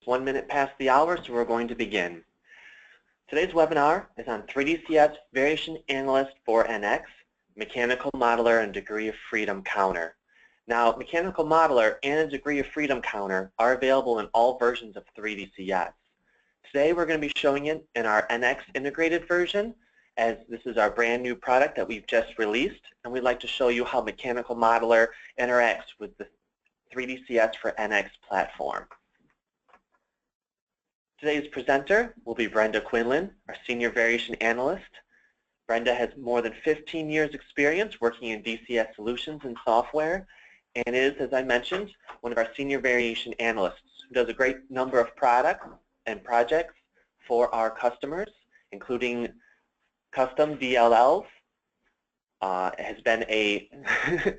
1 minute past the hour, so we're going to begin. Today's webinar is on 3DCS Variation Analyst for NX, Mechanical Modeler and Degree of Freedom Counter. Now, Mechanical Modeler and a Degree of Freedom Counter are available in all versions of 3DCS. Today we're going to be showing it in our NX integrated version, as this is our brand new product that we've just released, and we'd like to show you how Mechanical Modeler interacts with the 3DCS for NX platform. Today's presenter will be Brenda Quinlan, our Senior Variation Analyst. Brenda has more than 15 years experience working in DCS solutions and software, and is, as I mentioned, one of our Senior Variation Analysts who does a great number of products and projects for our customers, including custom DLLs. Has been a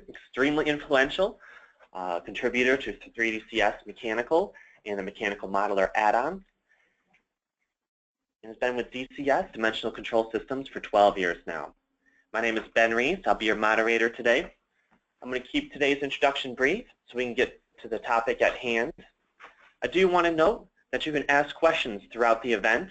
extremely influential contributor to 3DCS Mechanical and the Mechanical Modeler add-on, and has been with DCS, Dimensional Control Systems, for 12 years now. My name is Ben Reese. I'll be your moderator today. I'm going to keep today's introduction brief so we can get to the topic at hand. I do want to note that you can ask questions throughout the event.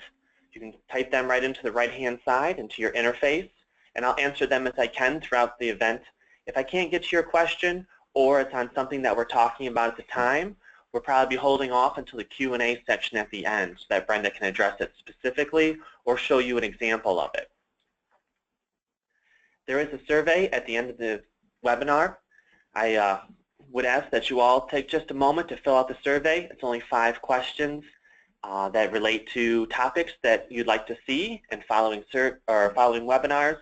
You can type them right into the right-hand side into your interface, and I'll answer them as I can throughout the event. If I can't get to your question, or it's on something that we're talking about at the time, we'll probably be holding off until the Q&A section at the end so that Brenda can address it specifically or show you an example of it. There is a survey at the end of the webinar. I would ask that you all take just a moment to fill out the survey. It's only 5 questions that relate to topics that you'd like to see in following webinars.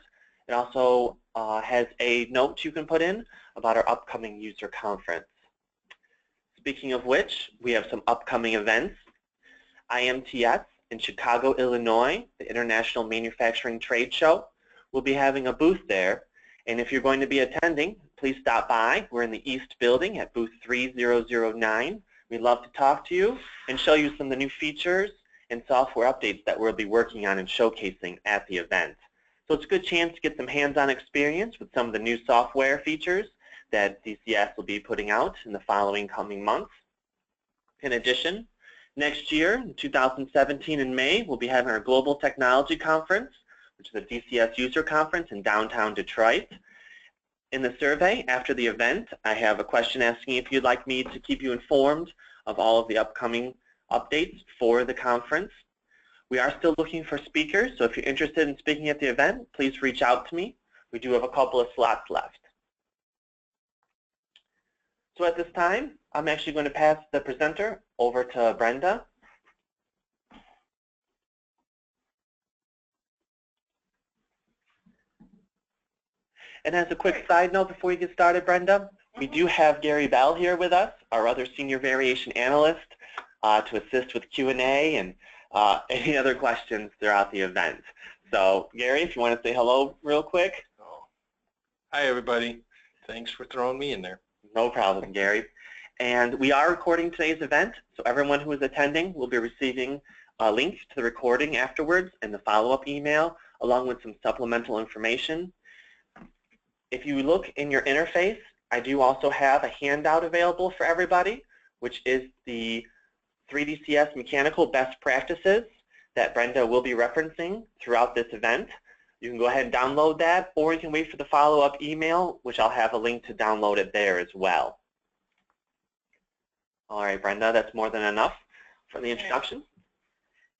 It also has a note you can put in about our upcoming user conference. Speaking of which, we have some upcoming events. IMTS in Chicago, Illinois, the International Manufacturing Trade Show. We'll be having a booth there, and if you're going to be attending, please stop by. We're in the East Building at booth 3009. We'd love to talk to you and show you some of the new features and software updates that we'll be working on and showcasing at the event. So it's a good chance to get some hands-on experience with some of the new software features that DCS will be putting out in the following coming months. In addition, next year, in 2017 in May, we'll be having our Global Technology Conference, which is a DCS user conference in downtown Detroit. In the survey after the event, I have a question asking if you'd like me to keep you informed of all of the upcoming updates for the conference. We are still looking for speakers, so if you're interested in speaking at the event, please reach out to me. We do have a couple of slots left. So at this time, I'm actually going to pass the presenter over to Brenda. And as a quick side note before we get started, Brenda, we do have Gary Bell here with us, our other Senior Variation Analyst, to assist with Q&A and any other questions throughout the event. So Gary, if you want to say hello real quick. Oh. Hi, everybody. Thanks for throwing me in there. No problem, Gary. And we are recording today's event, so everyone who is attending will be receiving a link to the recording afterwards and the follow-up email, along with some supplemental information. If you look in your interface, I do also have a handout available for everybody, which is the 3DCS Mechanical Best Practices that Brenda will be referencing throughout this event. You can go ahead and download that, or you can wait for the follow-up email, which I'll have a link to download it there as well. All right, Brenda, that's more than enough for the introduction.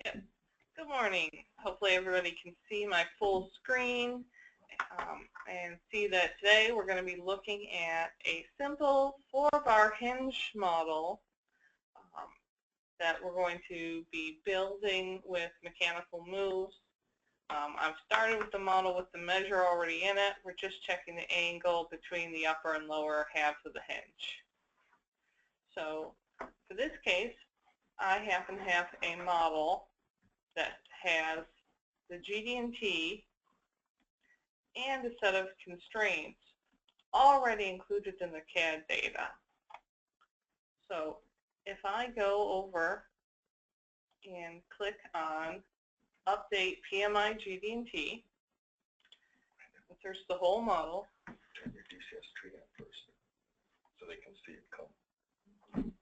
Yep. Good morning. Hopefully everybody can see my full screen and see that today we're going to be looking at a simple 4-bar hinge model that we're going to be building with mechanical moves. I've started with the model with the measure already in it. We're just checking the angle between the upper and lower halves of the hinge. So for this case, I happen to have a model that has the GD&T and a set of constraints already included in the CAD data. So if I go over and click on Update PMI GD&T, search the whole model. Turn your DCS tree on first so they can see it come.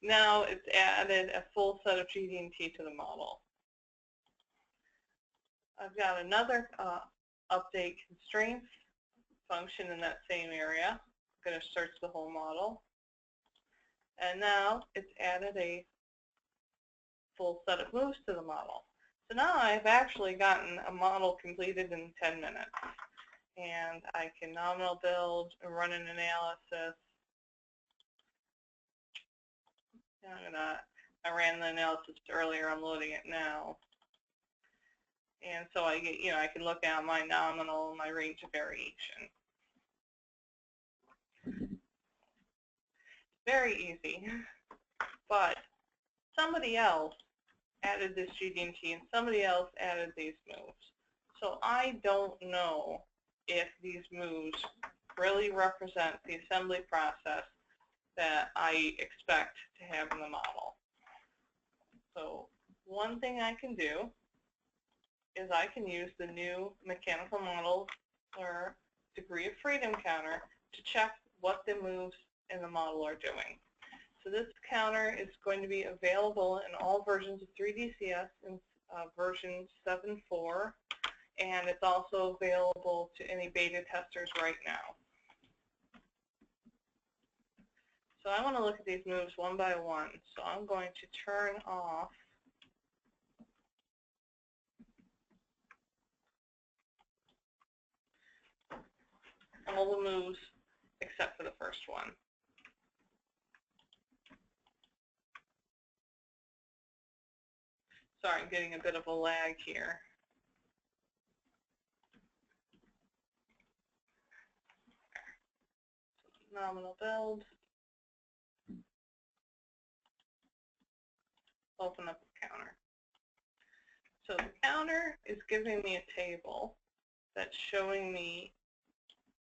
now it's added a full set of GD&T to the model. I've got another update constraints function in that same area. I'm going to search the whole model. And now it's added a full set of moves to the model. So now I've actually gotten a model completed in 10 minutes. And I can nominal build and run an analysis. I ran the analysis earlier, I'm loading it now. And so I get, I can look at my nominal and my range of variation. Very easy, but somebody else added this GD&T and somebody else added these moves. So I don't know if these moves really represent the assembly process that I expect to have in the model. So one thing I can do is I can use the new mechanical model or degree of freedom counter to check what the moves in the model are doing. So this counter is going to be available in all versions of 3DCS in version 7.4, and it's also available to any beta testers right now. So I want to look at these moves one by one. So I'm going to turn off all the moves except for the first one. Sorry, I'm getting a bit of a lag here. Nominal build. Open up the counter. So the counter is giving me a table that's showing me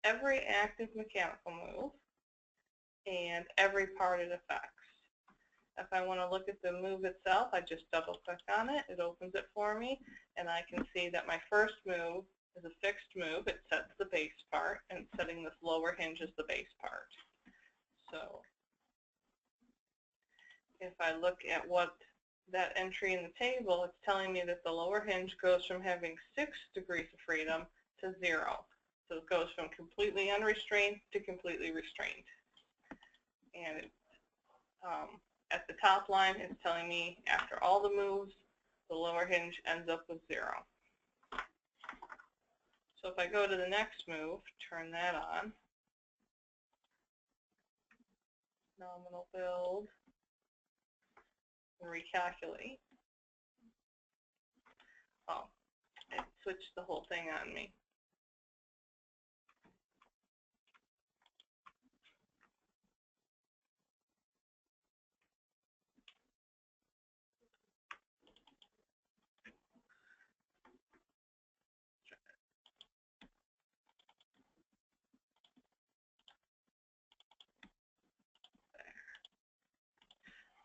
every active mechanical move and every part it affects. If I want to look at the move itself, I just double click on it, it opens it for me, and I can see that my first move is a fixed move. It sets the base part, and it's setting this lower hinge as the base part. So if I look at what that entry in the table, it's telling me that the lower hinge goes from having 6 degrees of freedom to 0. So it goes from completely unrestrained to completely restrained. And it, at the top line, it's telling me after all the moves, the lower hinge ends up with 0. So if I go to the next move, turn that on, nominal build, and recalculate. Oh, it switched the whole thing on me.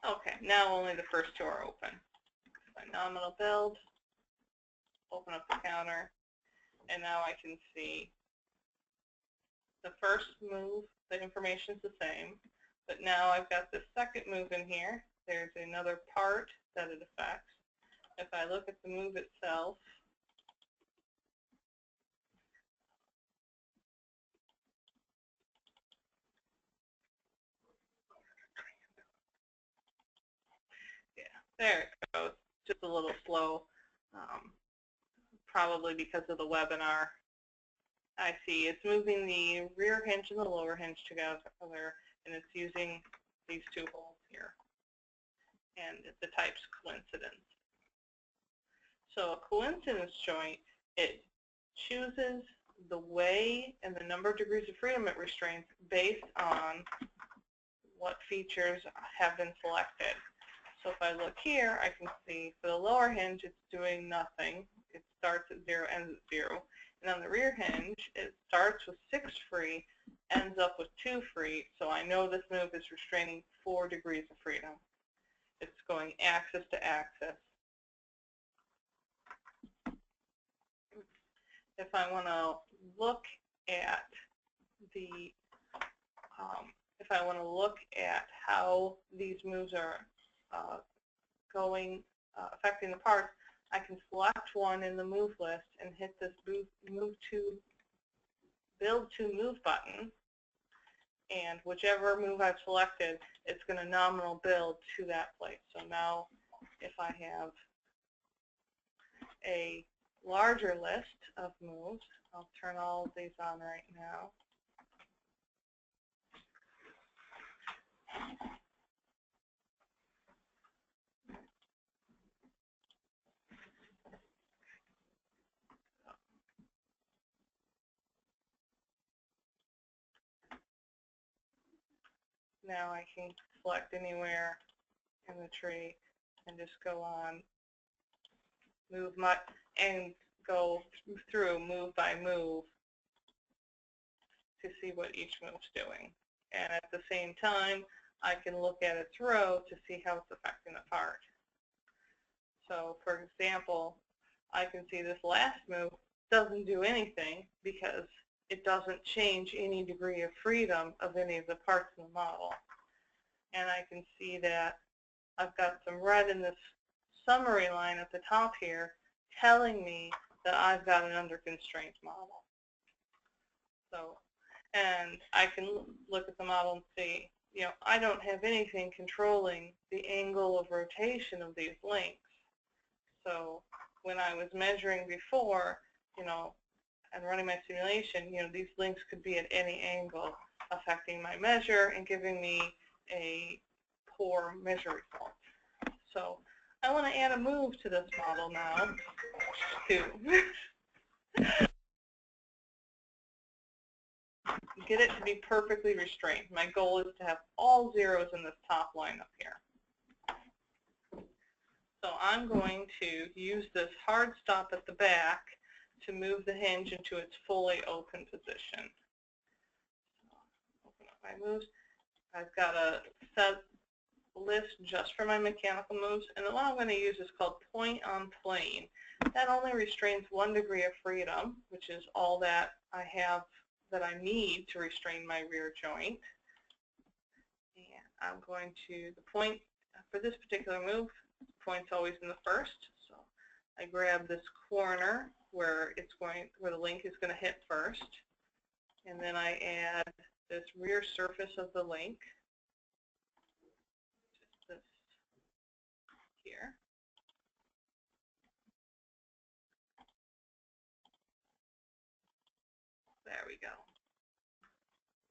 Okay, now only the first 2 are open. My nominal build, open up the counter, and now I can see the first move, the information's the same, but now I've got the second move in here. There's another part that it affects. If I look at the move itself, there it goes, just a little slow, probably because of the webinar. I see it's moving the rear hinge and the lower hinge together, and it's using these 2 holes here, and the type's coincidence. So a coincidence joint, it chooses the way and the number of degrees of freedom it restrains based on what features have been selected. So if I look here, I can see for the lower hinge, it's doing nothing. It starts at 0, ends at 0. And on the rear hinge, it starts with 6 free, ends up with 2 free. So I know this move is restraining 4 degrees of freedom. It's going axis to axis. If I want to look at the, if I want to look at how these moves are affecting the parts, I can select one in the move list and hit this build to move button, and whichever move I've selected, it's going to nominal build to that place. So now if I have a larger list of moves, I'll turn all of these on right now. Now I can select anywhere in the tree and just go on move and go through move by move to see what each move's doing. And at the same time, I can look at its row to see how it's affecting the part. So for example, I can see this last move doesn't do anything because it doesn't change any degree of freedom of any of the parts in the model. And I can see that I've got some red in this summary line at the top here telling me that I've got an under constraint model. So, and I can look at the model and see, you know, I don't have anything controlling the angle of rotation of these links. So when I was measuring before, you know, and running my simulation, you know, these links could be at any angle affecting my measure and giving me a poor measure result. So I want to add a move to this model now to get it to be perfectly restrained. My goal is to have all zeros in this top line up here. So I'm going to use this hard stop at the back to move the hinge into its fully open position. Open up my moves. I've got a set list just for my mechanical moves, and the one I'm going to use is called point on plane. That only restrains 1 degree of freedom, which is all that I have that I need to restrain my rear joint. And I'm going to, the point for this particular move, the point's always in the first, so I grab this corner where the link is going to hit first, and then I add this rear surface of the link, just this here. There we go.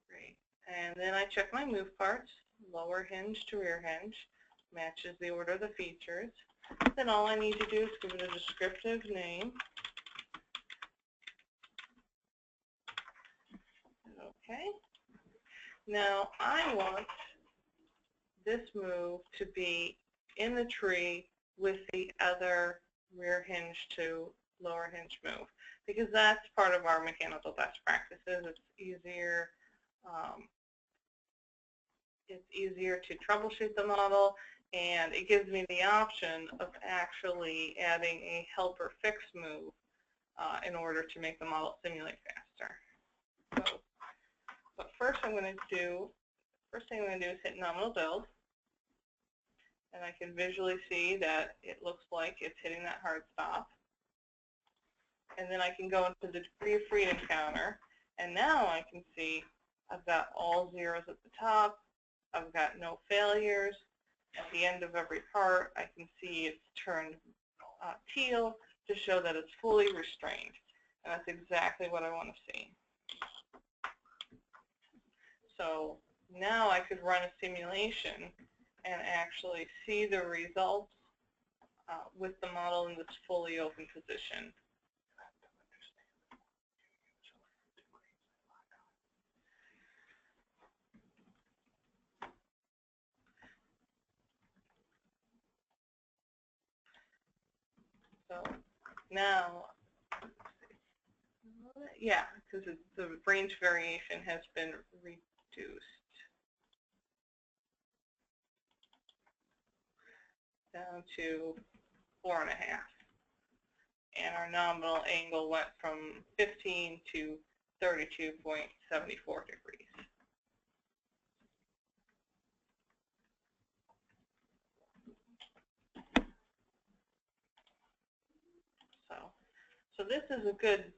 Great. And then I check my move parts, lower hinge to rear hinge, matches the order of the features. Then all I need to do is give it a descriptive name. Okay. Now I want this move to be in the tree with the other rear hinge to lower hinge move, because that's part of our mechanical best practices. It's easier. It's easier to troubleshoot the model, and it gives me the option of actually adding a helper fix move in order to make the model simulate faster. So, but first thing I'm going to do is hit nominal build, and I can visually see that it looks like it's hitting that hard stop. And then I can go into the degree of freedom counter, and now I can see I've got all zeros at the top. I've got no failures. At the end of every part, I can see it's turned teal to show that it's fully restrained. And that's exactly what I want to see. So now I could run a simulation and actually see the results with the model in this fully open position. So now, yeah, because the range variation has been reduced down to 4.5, and our nominal angle went from 15 to 32.74 degrees. this is a good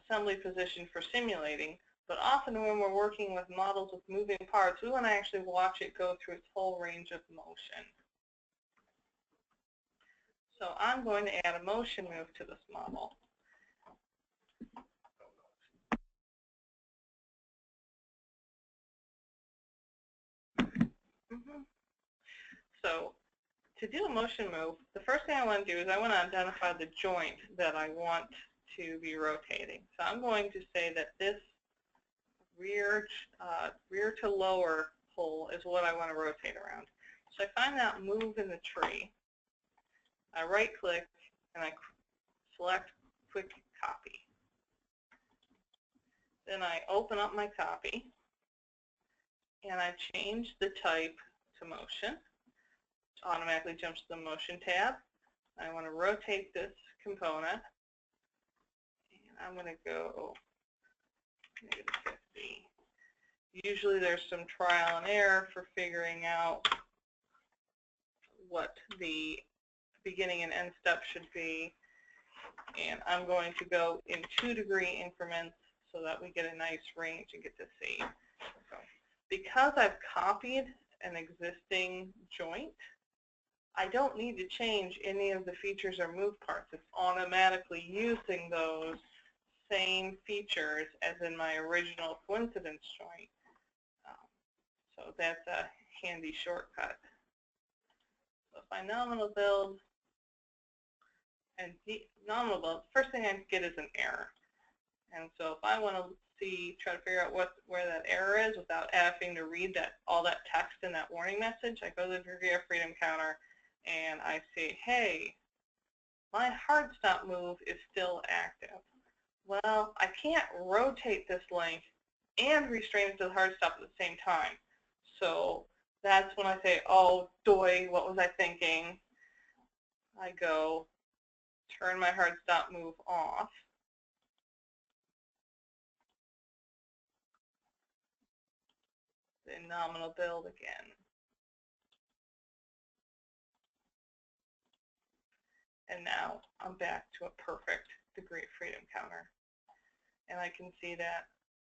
assembly position for simulating, but often when we're working with models with moving parts, we want to actually watch it go through its whole range of motion. So I'm going to add a motion move to this model. So to do a motion move, the first thing I want to do is I want to identify the joint that I want to be rotating. So I'm going to say that this rear to lower pole is what I want to rotate around. So I find that move in the tree. I right-click and I select Quick Copy. Then I open up my copy and I change the type to motion. It automatically jumps to the motion tab. I want to rotate this component, and I'm going to go -50. Usually there's some trial and error for figuring out what the beginning and end step should be, and I'm going to go in 2-degree increments so that we get a nice range and get to see. So, because I've copied an existing joint, I don't need to change any of the features or move parts. It's automatically using those same features as in my original coincidence joint. So that's a handy shortcut. So if I nominal build and nominal build, first thing I get is an error. And so if I want to try to figure out where that error is without having to read all that text in that warning message, I go to the degree of freedom counter and I say, hey, my hard stop move is still active. Well, I can't rotate this link and restrain it to the hard stop at the same time. So that's when I say, oh, doy, what was I thinking? I go turn my hard stop move off. Then nominal build again. And now I'm back to a perfect degree of freedom counter. And I can see that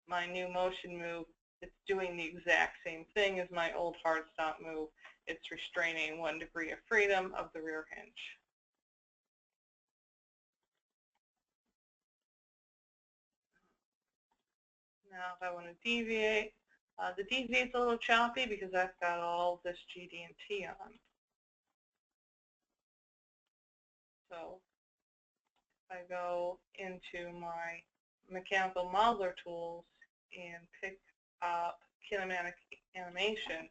my new motion move, it's doing the exact same thing as my old hard stop move. It's restraining 1 degree of freedom of the rear hinge. Now if I want to deviate, the deviate's a little choppy because I've got all this GD&T on. So if I go into my mechanical modeler tools and pick up kinematic animation,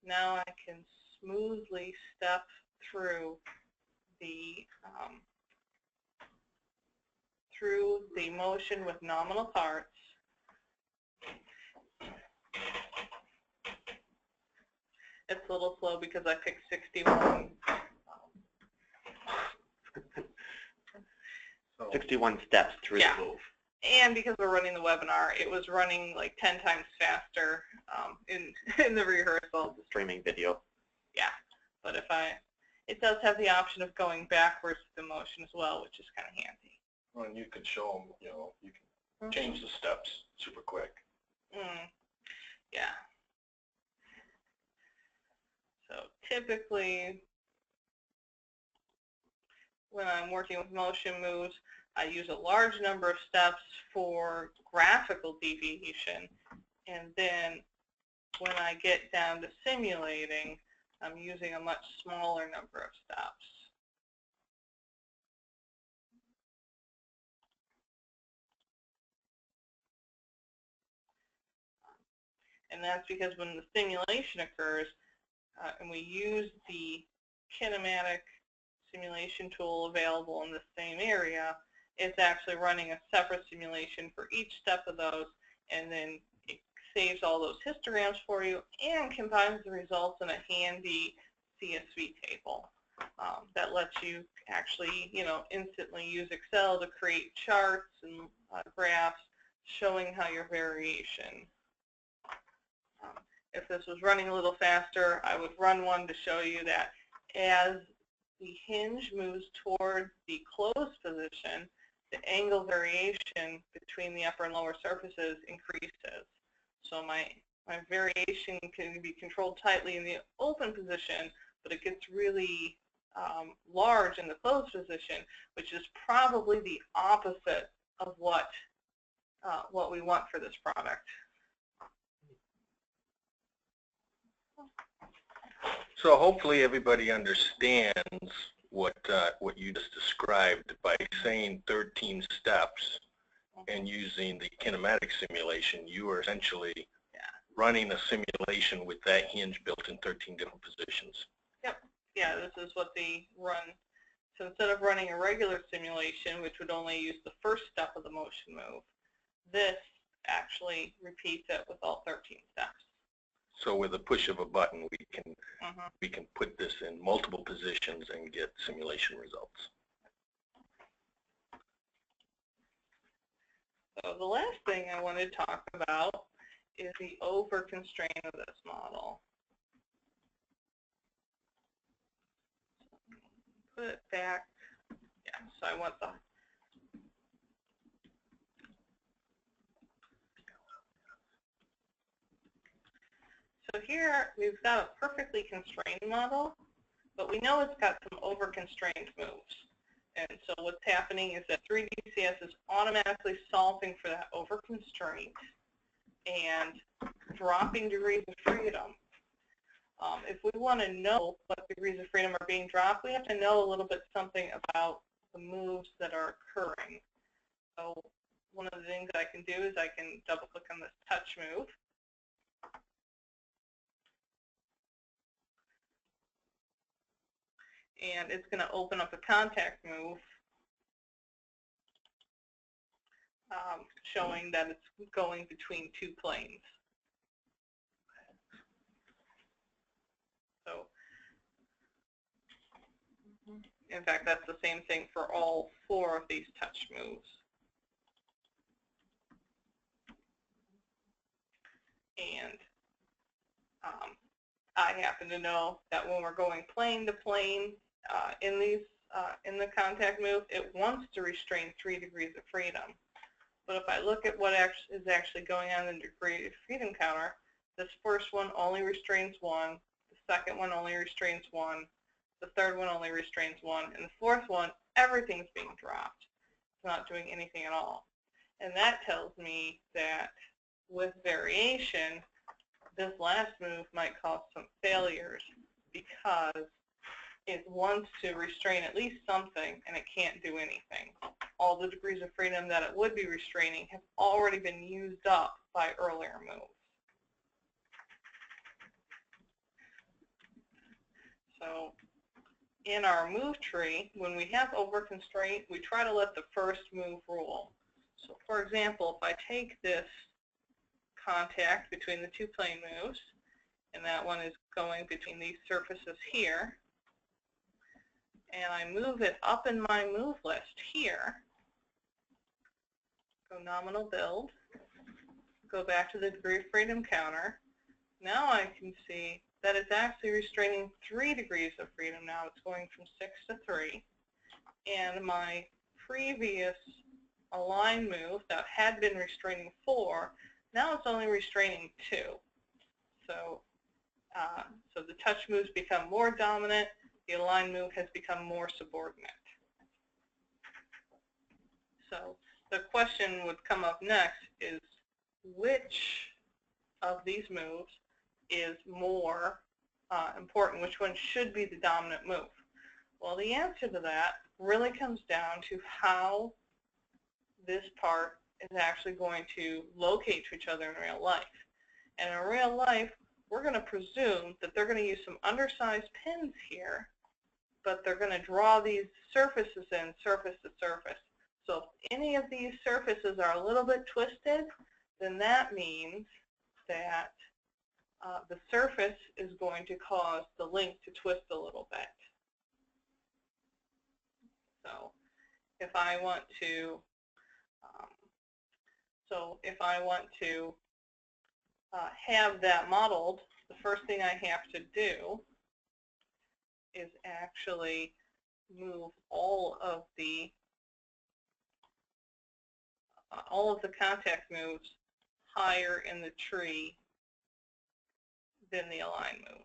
now I can smoothly step through the motion with nominal parts. It's a little slow because I picked 61. 61 steps through the move. And because we're running the webinar, it was running like 10 times faster in the rehearsal. The streaming video. Yeah, but it does have the option of going backwards with the motion as well, which is kind of handy. Well, and you can show them, you can change the steps super quick. Yeah. So typically, when I'm working with motion moves, I use a large number of steps for graphical deviation, and then when I get down to simulating, I'm using a much smaller number of steps. And that's because when the simulation occurs, and we use the kinematic simulation tool available in the same area, it's actually running a separate simulation for each step of those, and then it saves all those histograms for you and combines the results in a handy CSV table that lets you actually, instantly use Excel to create charts and graphs showing how your variation. If this was running a little faster, I would run one to show you that as the hinge moves towards the closed position, the angle variation between the upper and lower surfaces increases. So my variation can be controlled tightly in the open position, but it gets really large in the closed position, which is probably the opposite of what we want for this product. So hopefully everybody understands what you just described by saying 13 steps and using the kinematic simulation. You are essentially running a simulation with that hinge built in 13 different positions. Yep. Yeah, this is what they run. So instead of running a regular simulation, which would only use the first step of the motion move, this actually repeats it with all 13 steps. So with a push of a button, we can put this in multiple positions and get simulation results. So the last thing I want to talk about is the over-constraint of this model. Put it back. Yeah, so I want the So here we've got a perfectly constrained model, but we know it's got some over-constrained moves. And so what's happening is that 3DCS is automatically solving for that over-constraint and dropping degrees of freedom. If we want to know what degrees of freedom are being dropped, we have to know a little bit something about the moves that are occurring. So one of the things that I can do is I can double-click on this touch move. And it's going to open up a contact move showing that it's going between two planes. So, in fact, that's the same thing for all 4 of these touch moves. And I happen to know that when we're going plane to plane in the contact move, it wants to restrain 3 degrees of freedom. But if I look at what is actually going on in the degree of freedom counter, this first one only restrains 1, the second one only restrains 1, the third one only restrains 1, and the fourth one, everything's being dropped. It's not doing anything at all. And that tells me that with variation, this last move might cause some failures because it wants to restrain at least something and it can't do anything. All the degrees of freedom that it would be restraining have already been used up by earlier moves. So in our move tree, when we have over-constraint, we try to let the first move rule. So for example, if I take this contact between the 2 plane moves, and that one is going between these surfaces here, and I move it up in my move list here, go nominal build, go back to the degree of freedom counter, now I can see that it's actually restraining 3 degrees of freedom now. It's going from 6 to 3, and my previous align move that had been restraining 4, now it's only restraining 2. So, so the touch moves become more dominant, the align move has become more subordinate. So the question would come up next is, which of these moves is more important? Which one should be the dominant move? Well, the answer to that really comes down to how this part is actually going to locate to each other in real life. And in real life, we're going to presume that they're going to use some undersized pins here, but they're going to draw these surfaces in surface to surface. So if any of these surfaces are a little bit twisted, then that means that the surface is going to cause the link to twist a little bit. So if I want to have that modeled, the first thing I have to do is actually move all of the contact moves higher in the tree than the align moves.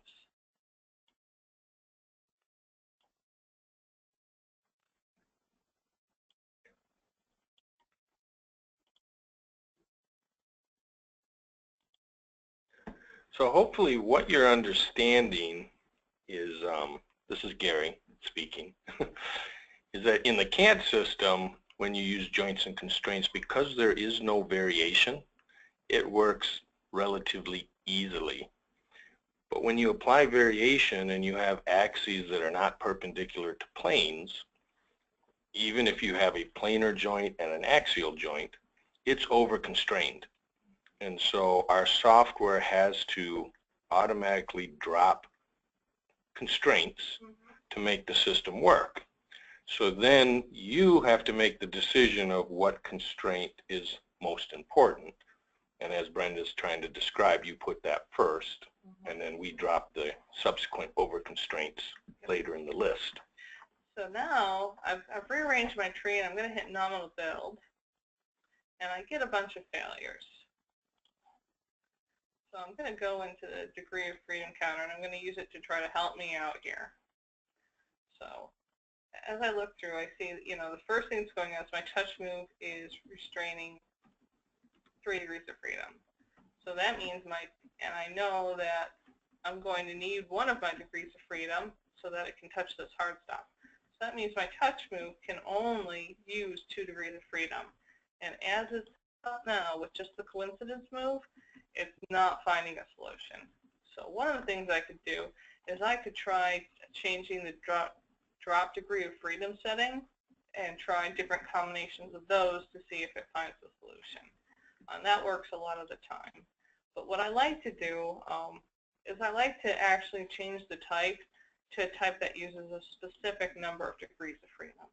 So hopefully what you're understanding is, this is Gary speaking, is that in the CAD system, when you use joints and constraints, because there is no variation, it works relatively easily. But when you apply variation and you have axes that are not perpendicular to planes, even if you have a planar joint and an axial joint, it's over-constrained. And so our software has to automatically drop constraints to make the system work. So then you have to make the decision of what constraint is most important. And as Brenda's trying to describe, you put that first, and then we drop the subsequent over constraints later in the list. So now I've rearranged my tree, and I'm going to hit nominal build, and I get a bunch of failures. So I'm going to go into the degree of freedom counter, and I'm going to use it to try to help me out here. So as I look through, I see, the first thing that's going on is my touch move is restraining 3 degrees of freedom. So that means and I know that I'm going to need one of my degrees of freedom so that it can touch this hard stop. So that means my touch move can only use 2 degrees of freedom. And as it's up now with just the coincidence move, it's not finding a solution. So one of the things I could do is I could try changing the drop degree of freedom setting and try different combinations of those to see if it finds a solution. And that works a lot of the time. But what I like to do is I like to actually change the type to a type that uses a specific number of degrees of freedom.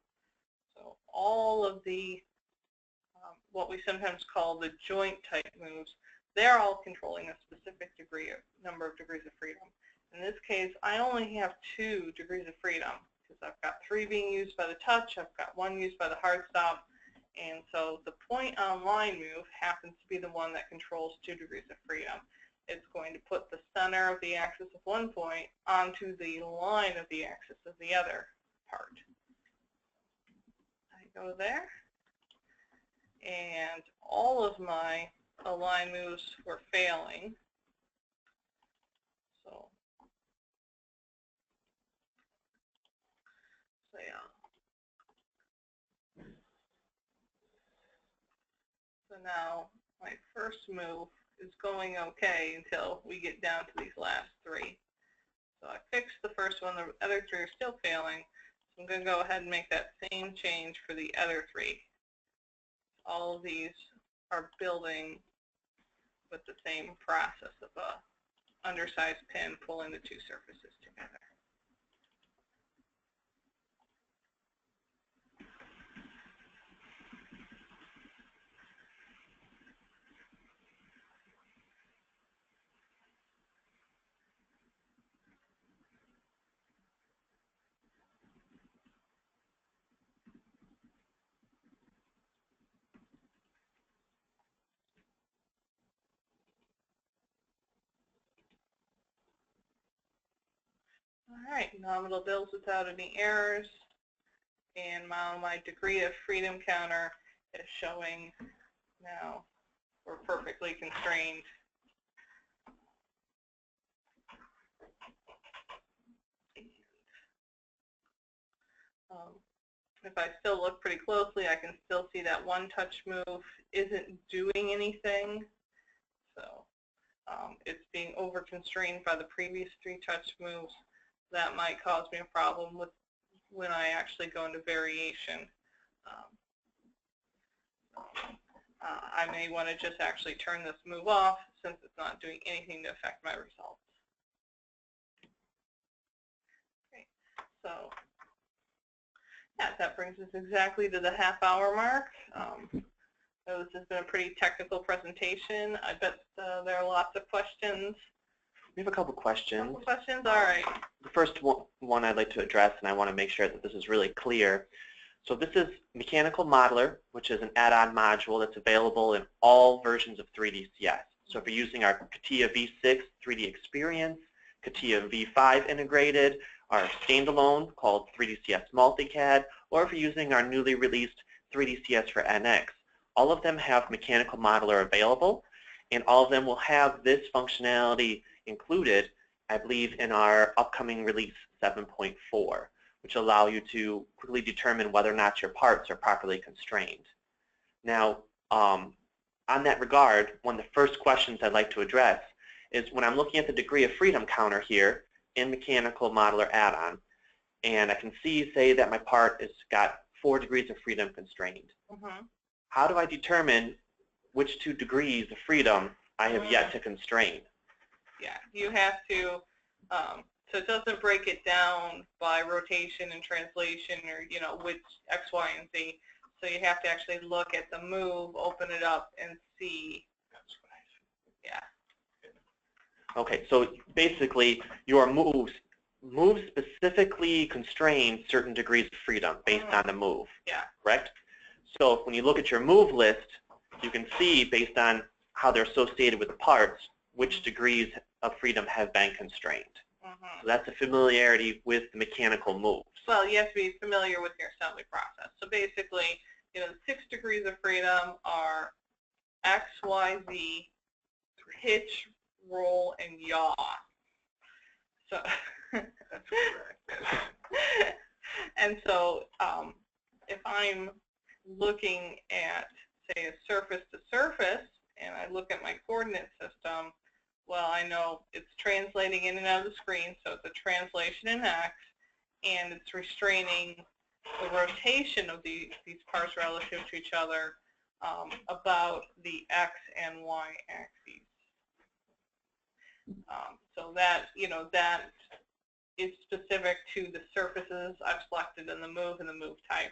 So all of the what we sometimes call the joint type moves, they're all controlling a specific number of degrees of freedom. In this case, I only have 2 degrees of freedom because I've got 3 being used by the touch, I've got 1 used by the hard stop, and so the point on line move happens to be the one that controls 2 degrees of freedom. It's going to put the center of the axis of one point onto the line of the axis of the other part. I go there, and all of my align moves were failing. So now my first move is going okay until we get down to these last 3. So I fixed the first one, the other 3 are still failing. So I'm going to go ahead and make that same change for the other 3. All of these are building with the same process of a undersized pin pulling the 2 surfaces together. All right, nominal builds without any errors, and my degree of freedom counter is showing now we're perfectly constrained. If I still look pretty closely, I can still see that one touch move isn't doing anything. So it's being over-constrained by the previous 3 touch moves. That might cause me a problem with when I actually go into variation. I may want to just actually turn this move off since it's not doing anything to affect my results. Okay, so yeah, that brings us exactly to the half-hour mark. This has been a pretty technical presentation. I bet there are lots of questions. We have a couple questions. Couple questions? All right. The first one I'd like to address, and I want to make sure that this is really clear. So this is Mechanical Modeler, which is an add-on module that's available in all versions of 3DCS. So if you're using our CATIA V6 3D Experience, CATIA V5 integrated, our standalone called 3DCS Multicad, or if you're using our newly released 3DCS for NX, all of them have Mechanical Modeler available, and all of them will have this functionality included, I believe, in our upcoming release 7.4, which allow you to quickly determine whether or not your parts are properly constrained. Now, on that regard, one of the first questions I'd like to address is when I'm looking at the degree of freedom counter here in Mechanical Modeler add-on, and I can see, say, that my part has got 4 degrees of freedom constrained. How do I determine which 2 degrees of freedom I have yet to constrain? Yeah, you have to, so it doesn't break it down by rotation and translation or, you know, which X, Y, and Z. So you have to actually look at the move, open it up, and see. Yeah. Okay, so basically your moves specifically constrain certain degrees of freedom based on the move. Yeah. Correct? So when you look at your move list, you can see based on how they're associated with the parts which degrees of freedom have been constrained. So that's a familiarity with the mechanical moves. Well, you have to be familiar with your assembly process. So basically, you know, the 6 degrees of freedom are X, Y, Z, pitch, roll, and yaw. So, and so if I'm looking at, say, a surface to surface, and I look at my coordinate system, well, I know it's translating in and out of the screen, so it's a translation in X, and it's restraining the rotation of these parts relative to each other about the X and Y axes. So that, you know, that is specific to the surfaces I've selected in the move and the move type.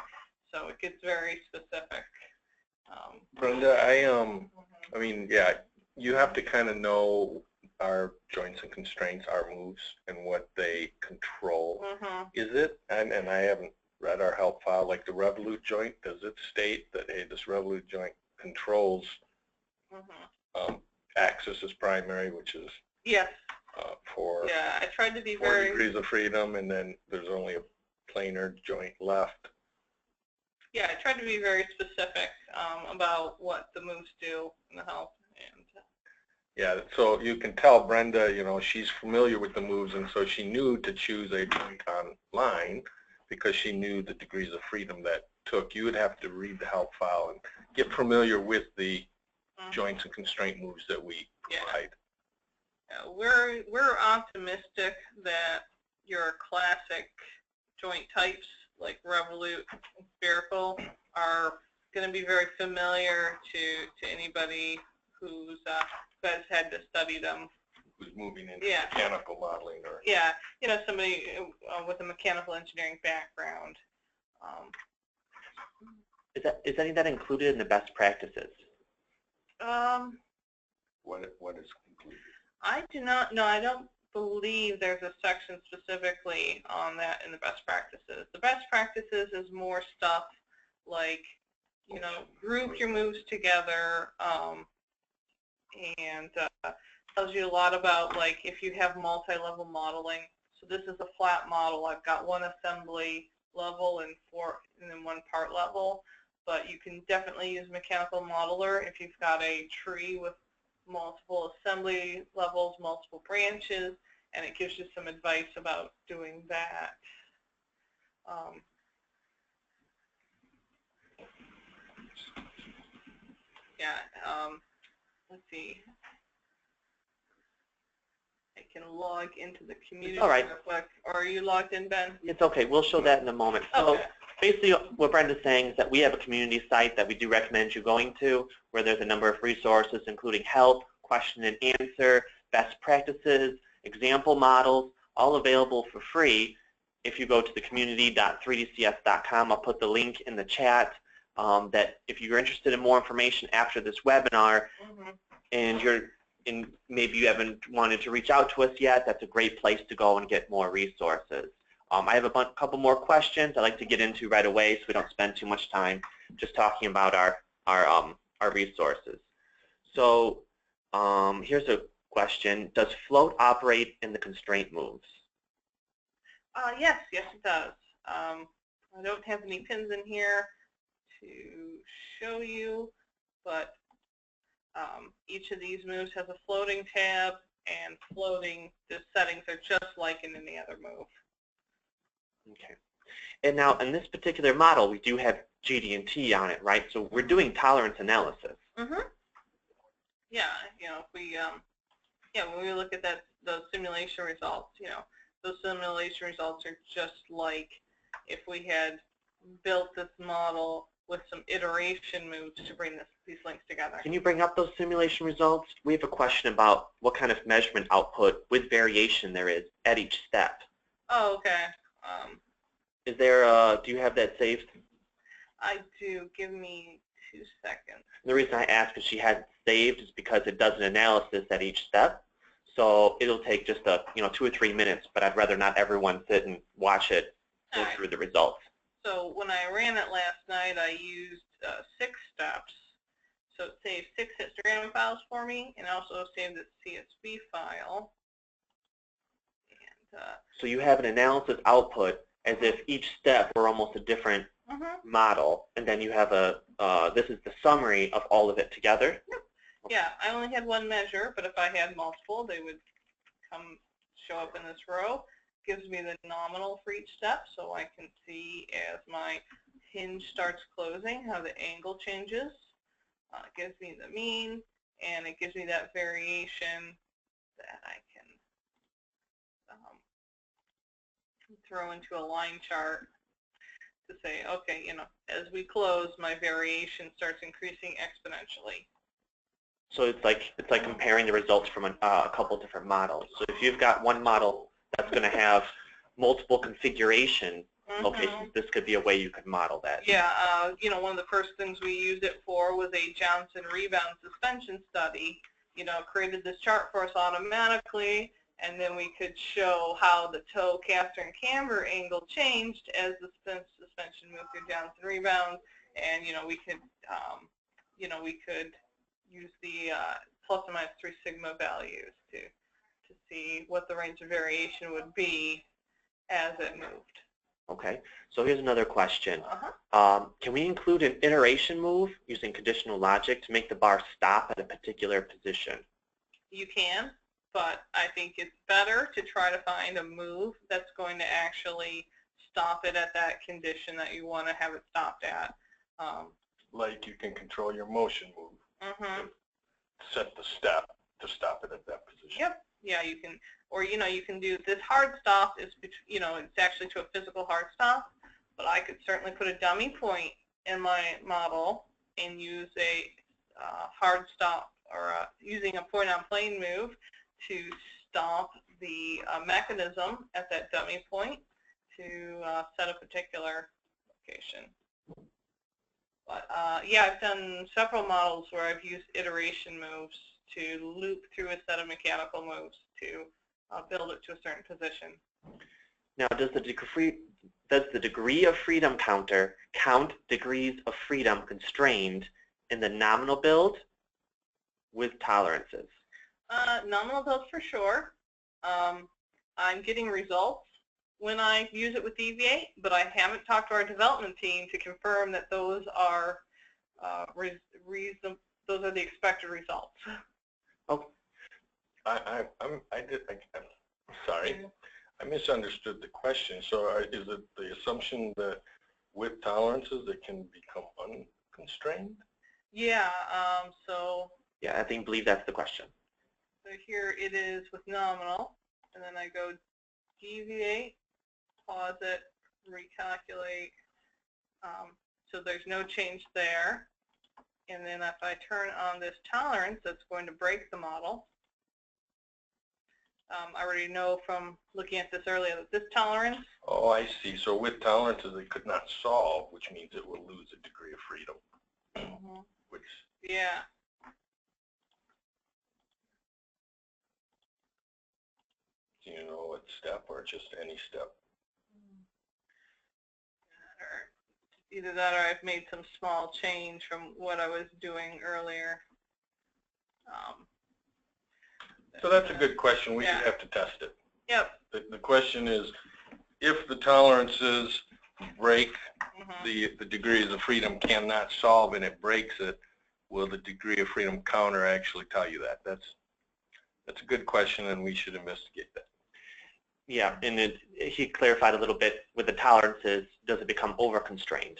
So it gets very specific. Brenda, I mean, yeah, you have to kind of know our joints and constraints, our moves, and what they control. Is it, and I haven't read our help file, like the revolute joint, does it state that, hey, this revolute joint controls axis is primary, which is yes. For yeah, I tried to be 4 very degrees of freedom, and then there's only a planar joint left. Yeah, I tried to be very specific about what the moves do in the help. And yeah, so you can tell Brenda, you know, she's familiar with the moves, and so she knew to choose a joint on line because she knew the degrees of freedom that took. You would have to read the help file and get familiar with the joints and constraint moves that we provide. We're optimistic that your classic joint types like revolute and spherical are going to be very familiar to anybody who's has had to study them. Who's moving into mechanical modeling, or you know, somebody with a mechanical engineering background. Is any of that included in the best practices? What is included? I do not know. I don't believe there's a section specifically on that in the best practices. The best practices is more stuff like, you know, group your moves together, and tells you a lot about, like, if you have multi-level modeling. So this is a flat model. I've got one assembly level and then one part level, but you can definitely use Mechanical Modeler if you've got a tree with multiple assembly levels, multiple branches, and it gives you some advice about doing that. Let's see. I can log into the community real quick. Or are you logged in, Ben? It's okay. We'll show that in a moment. So basically what Brenda's saying is that we have a community site that we do recommend you going to, where there's a number of resources including help, question and answer, best practices, example models, all available for free. If you go to the community.3dcs.com, I'll put the link in the chat that if you're interested in more information after this webinar and you're and maybe you haven't wanted to reach out to us yet, that's a great place to go and get more resources. I have a couple more questions I'd like to get into right away so we don't spend too much time just talking about our resources. So here's a question. Does float operate in the constraint moves? Yes, it does. I don't have any pins in here to show you, but each of these moves has a floating tab, and the settings are just like in any other move. Okay. And now in this particular model, we do have GD&T on it, right? So we're doing tolerance analysis. Mm-hmm. Yeah, if we, when we look at those simulation results, those simulation results are just like if we had built this model with some iteration moves to bring these links together. Can you bring up those simulation results? We have a question about what kind of measurement output with variation there is at each step. Oh, okay. Is there do you have that saved? I do. Give me 2 seconds. The reason I ask if she had it saved is because it does an analysis at each step. So it'll take just 2 or 3 minutes, but I'd rather not everyone sit and watch it go through the results. So when I ran it last night, I used 6 steps. So it saved 6 histogram files for me, and also saved the CSV file. And, so you have an analysis output as if each step were almost a different model, and then you have this is the summary of all of it together? Yep. Yeah, I only had one measure, but if I had multiple, they would show up in this row. Gives me the nominal for each step, so I can see as my hinge starts closing how the angle changes. It gives me the mean, and it gives me that variation that I can throw into a line chart to say, okay, as we close, my variation starts increasing exponentially. So it's like comparing the results from a couple different models. So if you've got one model that's going to have multiple configuration locations, this could be a way you could model that. Yeah, one of the first things we used it for was a Johnson rebound suspension study. Created this chart for us automatically, and then we could show how the toe, caster, and camber angle changed as the suspension moved through Johnson rebound, and we could use the plus or minus 3 sigma values to see what the range of variation would be as it moved. Okay, so here's another question. Can we include an iteration move using conditional logic to make the bar stop at a particular position? You can, but I think it's better to try to find a move that's going to actually stop it at that condition that you want to have it stopped at. Like you can control your motion move. Set the step to stop it at that position. Yep. Yeah, you can, or you can do this hard stop is, it's actually to a physical hard stop, but I could certainly put a dummy point in my model and use a hard stop or using a point on plane move to stop the mechanism at that dummy point to set a particular location. But yeah, I've done several models where I've used iteration moves to loop through a set of mechanical moves to build it to a certain position. Now, does the degree of freedom counter count degrees of freedom constrained in the nominal build with tolerances? Nominal builds for sure. I'm getting results when I use it with Deviate, but I haven't talked to our development team to confirm that those are those are the expected results. Oh, I'm sorry, I misunderstood the question. So is it the assumption that with tolerances it can become unconstrained? Yeah. So. Yeah, I believe that's the question. So here it is with nominal, and then I go deviate, pause it, recalculate. So there's no change there. And then if I turn on this tolerance, that's going to break the model. I already know from looking at this earlier that this tolerance. Oh, I see. So with tolerances it could not solve, which means it will lose a degree of freedom. Yeah. Do you know what step or just any step? Either that or I've made some small change from what I was doing earlier. So that's a good question. We Yeah. should have to test it. Yep. The question is, if the tolerances break, the degrees of freedom cannot solve and it breaks it, will the degree of freedom counter actually tell you that? That's a good question, and we should investigate that. Yeah, and he clarified a little bit with the tolerances, does it become over-constrained?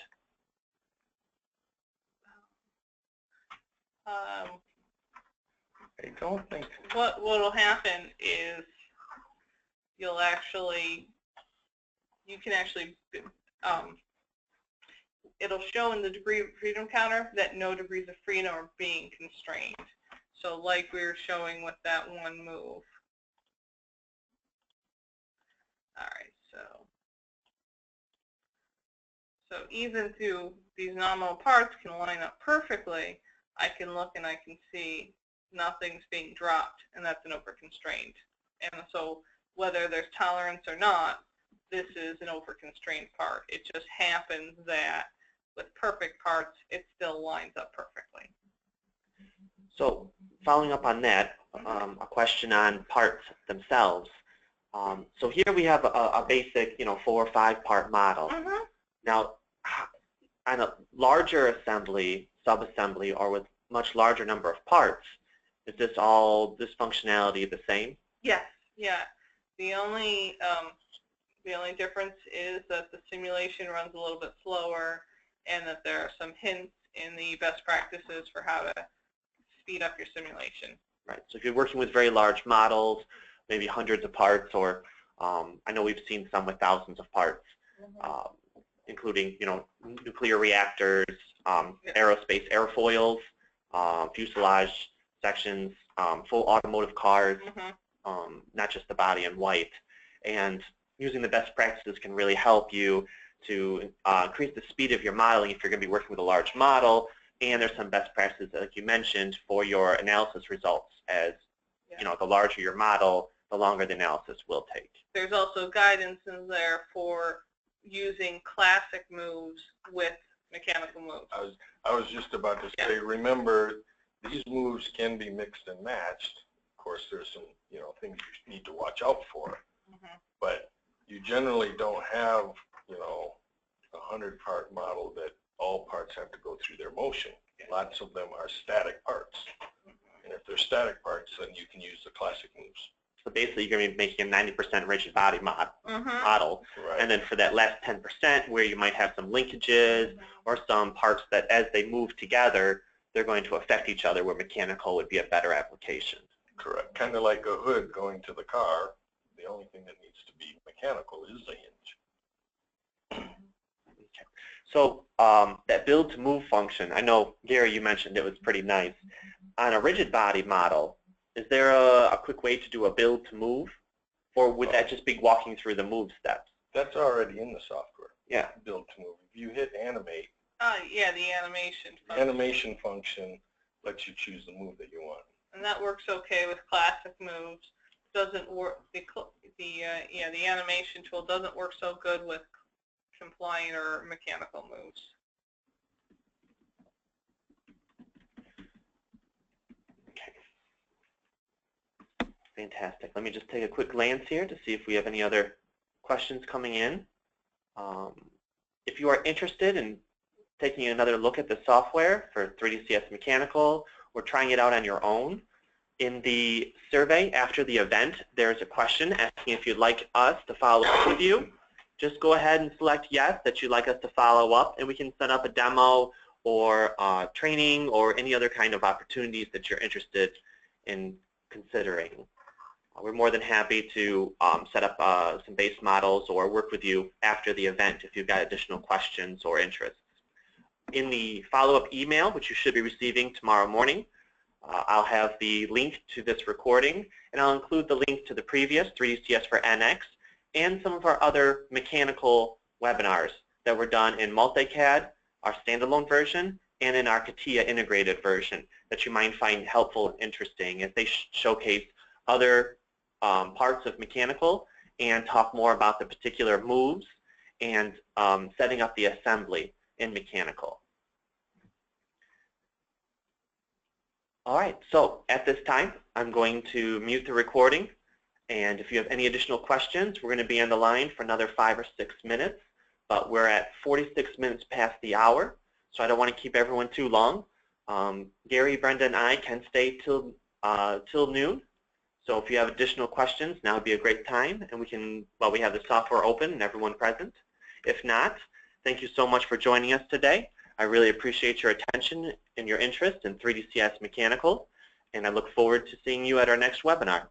I don't think. What will happen is you can actually, it'll show in the degree of freedom counter that no degrees of freedom are being constrained. So like we were showing with that one move. All right, so even through these nominal parts can line up perfectly, I can look and I can see nothing's being dropped, and that's an over-constrained. And so whether there's tolerance or not, this is an over-constrained part. It just happens that with perfect parts, it still lines up perfectly. So following up on that, a question on parts themselves. So here we have a basic, 4 or 5 part model. Now, on a larger assembly, sub-assembly, or with much larger number of parts, is this functionality the same? Yes, yeah. The only difference is that the simulation runs a little bit slower, and that there are some hints in the best practices for how to speed up your simulation. Right. So if you're working with very large models, maybe hundreds of parts, or I know we've seen some with thousands of parts, including nuclear reactors, aerospace airfoils, fuselage sections, full automotive cars, not just the body in white. And using the best practices can really help you to increase the speed of your modeling if you're going to be working with a large model. And there's some best practices, like you mentioned, for your analysis results. As the larger your model, the longer the analysis will take. There's also guidance in there for using classic moves with mechanical moves. I was just about to say, remember, these moves can be mixed and matched. Of course, there's some things you need to watch out for, but you generally don't have a 100-part model that all parts have to go through their motion. Lots of them are static parts, and if they're static parts, then you can use the classic moves. So basically, you're going to be making a 90% rigid body model, right. And then for that last 10%, where you might have some linkages or some parts that, as they move together, they're going to affect each other, where mechanical would be a better application. Correct. Kind of like a hood going to the car. The only thing that needs to be mechanical is the hinge. Okay. So that build to move function, I know, Gary, you mentioned it was pretty nice. On a rigid body model, is there a quick way to do a build to move? Or would that just be walking through the move steps? That's already in the software. Yeah. Build to move. If you hit animate, yeah, the animation function. Animation function lets you choose the move that you want. And that works okay with classic moves. Doesn't work. The animation tool doesn't work so good with compliant or mechanical moves. Okay. Fantastic. Let me just take a quick glance here to see if we have any other questions coming in. If you are interested in taking another look at the software for 3DCS Mechanical or trying it out on your own, in the survey after the event, there's a question asking if you'd like us to follow up with you. Just go ahead and select yes, that you'd like us to follow up, and we can set up a demo or training or any other kind of opportunities that you're interested in considering. We're more than happy to set up some base models or work with you after the event if you've got additional questions or interests. In the follow-up email, which you should be receiving tomorrow morning, I'll have the link to this recording, and I'll include the link to the previous 3DCS for NX and some of our other mechanical webinars that were done in Multicad, our standalone version, and in our CATIA integrated version that you might find helpful and interesting as they showcase other parts of mechanical and talk more about the particular moves and setting up the assembly in mechanical. All right, so at this time, I'm going to mute the recording. And if you have any additional questions, we're going to be on the line for another 5 or 6 minutes. But we're at 46 minutes past the hour, so I don't want to keep everyone too long. Gary, Brenda, and I can stay till noon. So if you have additional questions, now would be a great time, and we can, well, we have the software open and everyone present. If not, thank you so much for joining us today. I really appreciate your attention and your interest in 3DCS Mechanical, and I look forward to seeing you at our next webinar.